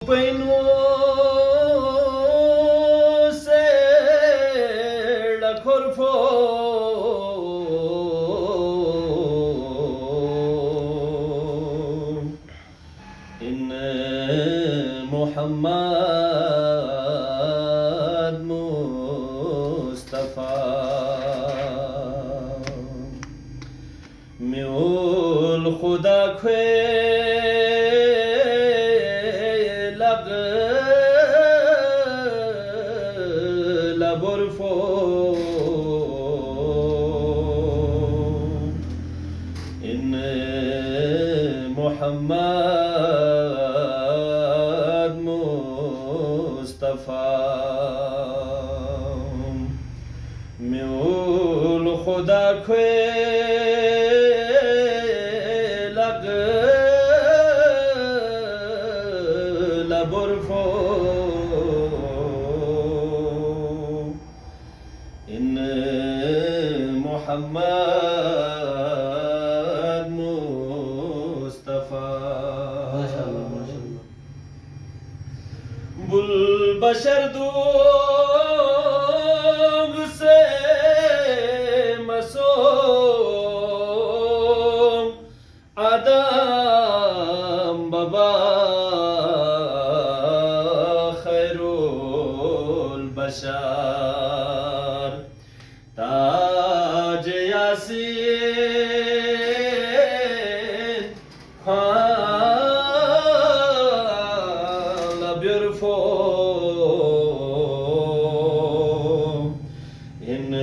pano से लखोरफो इन Mohammad Mustafa mule खुदा खे लग लबुरफो इन मोहम्मद मुस्तफा म्यूल खुदा खे लबुरफो इन मोहम्मद मुस्तफा बुल बशर दूब से मसूम आदम बाबा बशार ताज यासीन ख्वाला ब्यूरफो इन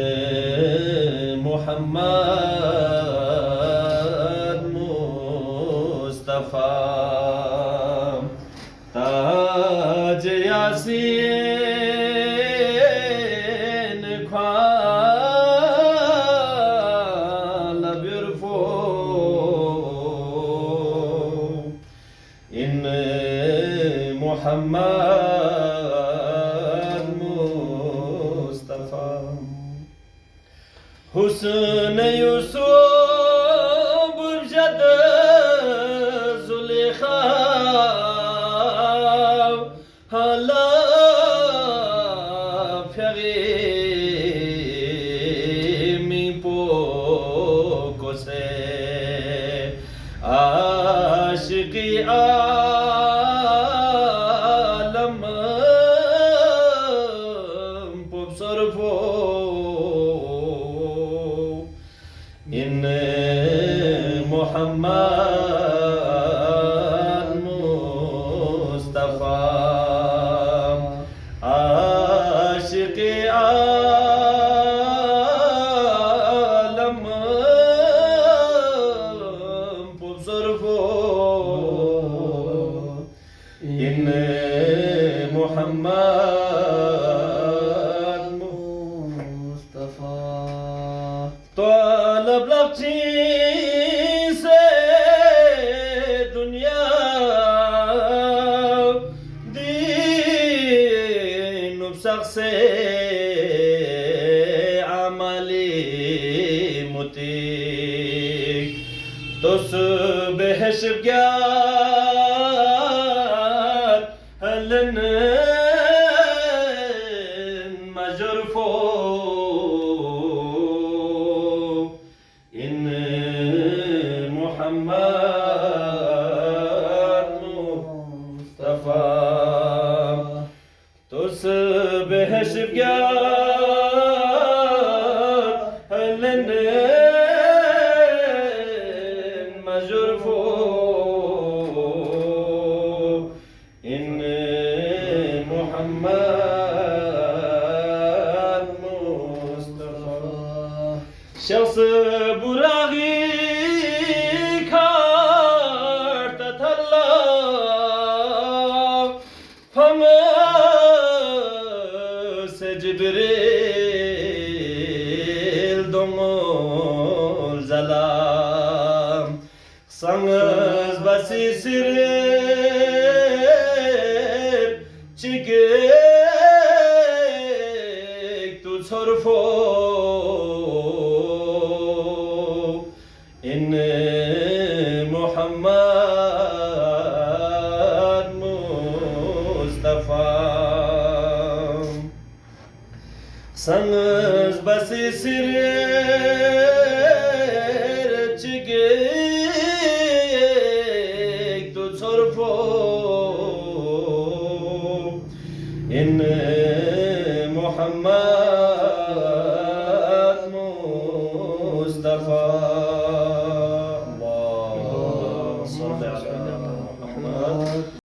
मोहम्मद मुस्तफा ताज यासीन इन मोहम्मद मुस्तफा हुस्न यूसुफ बुरजद जुलेखा हाला फगे मी पोको से आशिकी आलम पुबसरफो इन मोहम्मद मुस्तफा आशिकी आलम पुबसरफो इन मोहम्मद मुस्तफा तलब लफ्ज़ी से दुनिया दीन शख्स से अमली मुतीक तो बेहशब क्या हलन मजरफो इन मोहम्मद मुस्तफा तुस बेहशब क्या हलन मजरफो इन मोहम्मद मुस्तफा शख्स बुरागी खाट थल्ला हम से जिब्रील दोमोल जलाम संगस बसी सिरे चिके तु छोरफो इन Mohammad Mustafa Mustafa Sanız basi sirir çigek tu sorfo in Muhammad Mustafa